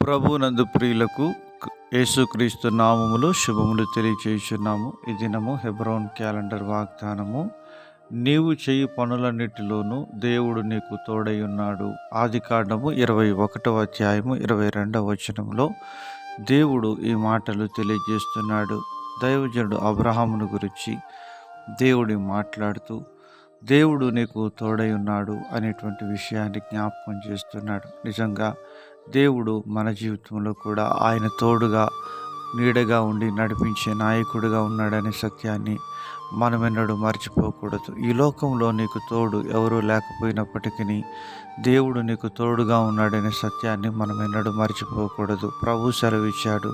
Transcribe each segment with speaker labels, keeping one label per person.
Speaker 1: ప్రభునందు ప్రియులకు యేసుక్రీస్తు నామములో శుభములు తెలియచేయుచున్నాము. ఈ దినము హెబ్రోన్ క్యాలెండర్ వాగ్దానము. నీవు చేయి పనులన్నిటిలోనూ దేవుడు నీకు తోడై ఉన్నాడు. ఆదికాండము 21వ అధ్యాయము 22వ వచనంలో దేవుడు ఈ మాటలు తెలియజేస్తున్నాడు. దైవజనుడు అబ్రహామును గురించి దేవుడు మాట్లాడుతూ దేవుడు నీకు తోడై ఉన్నాడు అనేటువంటి విషయాన్ని జ్ఞాపకం చేస్తున్నాడు. నిజంగా దేవుడు మన జీవితంలో కూడా ఆయన తోడుగా నీడగా ఉండి నడిపించే నాయకుడిగా ఉన్నాడనే సత్యాన్ని మనమెన్నడూ మర్చిపోకూడదు. ఈ లోకంలో నీకు తోడు ఎవరూ లేకపోయినప్పటికీ దేవుడు నీకు తోడుగా ఉన్నాడనే సత్యాన్ని మనమెన్నడూ మర్చిపోకూడదు. ప్రభు సెలవిచ్చాడు,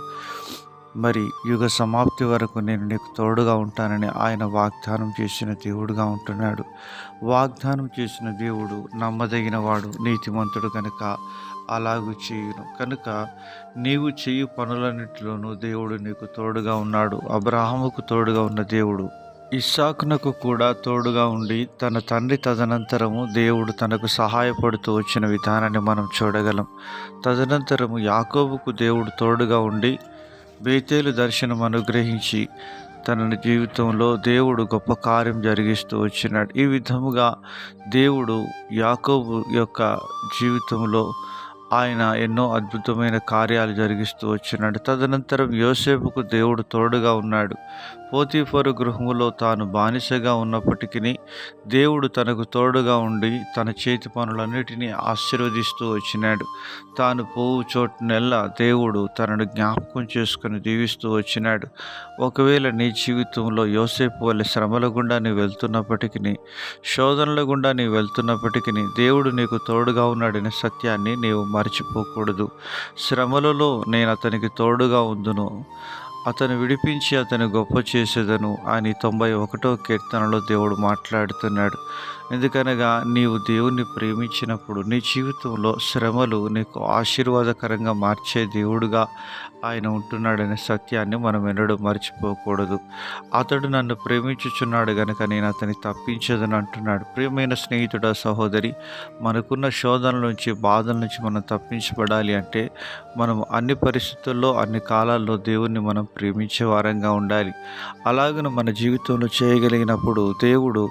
Speaker 1: మరి యుగ సమాప్తి వరకు నేను నీకు తోడుగా ఉంటానని ఆయన వాగ్దానం చేసిన దేవుడుగా ఉంటున్నాడు. వాగ్దానం చేసిన దేవుడు నమ్మదగిన వాడు, నీతిమంతుడు కనుక అలాగూ చేయును. కనుక నీవు చేయు పనులన్నిటిలోనూ దేవుడు నీకు తోడుగా ఉన్నాడు. అబ్రహాముకు తోడుగా ఉన్న దేవుడు ఇస్సాకునకు కూడా తోడుగా ఉండి తన తండ్రి తదనంతరము దేవుడు తనకు సహాయపడుతూ వచ్చిన విధానాన్ని మనం చూడగలం. తదనంతరము యాకోబుకు దేవుడు తోడుగా ఉండి బేతేలు దర్శనం అనుగ్రహించి తన జీవితంలో దేవుడు గొప్ప కార్యం జరిగిస్తూ వచ్చినాడు. ఈ విధముగా దేవుడు యాకోబు యొక్క జీవితంలో ఆయన ఎన్నో అద్భుతమైన కార్యాలు జరిగిస్తూ వచ్చినాడు. తదనంతరం యోసేపుకు దేవుడు తోడుగా ఉన్నాడు. పోతీఫరు గృహములో తాను బానిసగా ఉన్నప్పటికీ దేవుడు తనకు తోడుగా ఉండి తన చేతి పనులన్నిటినీ ఆశీర్వదిస్తూ వచ్చినాడు. తాను పోవు చోటునెల్లా దేవుడు తనను జ్ఞాపకం చేసుకుని దీవిస్తూ వచ్చినాడు. ఒకవేళ నీ జీవితంలో యోసేపు వల్ల శ్రమల గుండా నీవు వెళ్తున్నప్పటికీ, శోధనల గుండా నీవు వెళ్తున్నప్పటికీ దేవుడు నీకు తోడుగా ఉన్నాడనే సత్యాన్ని నీవు మర్చిపోకూడదు. శ్రమలలో నేను అతనికి తోడుగా ఉందును, అతను విడిపించి అతను గొప్ప చేసేదను అని 91వ కీర్తనలో దేవుడు మాట్లాడుతున్నాడు. ఎందుకనగా నీవు దేవుణ్ణి ప్రేమించినప్పుడు నీ జీవితంలో శ్రమలు నీకు ఆశీర్వాదకరంగా మార్చే దేవుడుగా ఆయన ఉంటున్నాడనే సత్యాన్ని మనం ఎన్నడూ మర్చిపోకూడదు. అతడు నన్ను ప్రేమించుచున్నాడు గనుక నేను అతన్ని తప్పించదని అంటున్నాడు. ప్రియమైన స్నేహితుడా, సహోదరి, మనకున్న శోధనల నుంచి, బాధల నుంచి మనం తప్పించబడాలి అంటే మనం అన్ని పరిస్థితుల్లో, అన్ని కాలాల్లో దేవుణ్ణి మనం ప్రేమించే వారంగా ఉండాలి. అలాగను మన జీవితంలో చేయగలిగినప్పుడు దేవుడు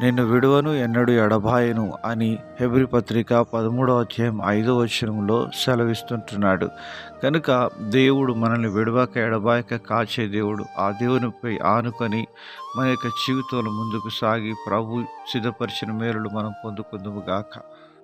Speaker 1: నిన్ను విడువను, ఎన్నడూ ఎడబాయను అని హెబ్రీ పత్రిక 13వ అధ్యాయం 5వ వచనంలో సెలవిస్తుంటున్నాడు. కనుక దేవుడు మనల్ని విడవక ఎడబాయక కాచే దేవుడు. ఆ దేవునిపై ఆనుకొని మన యొక్క జీవితంలో ముందుకు సాగి ప్రభు సిద్ధపరిచిన మేలులు మనం పొందుకుందుము గాక.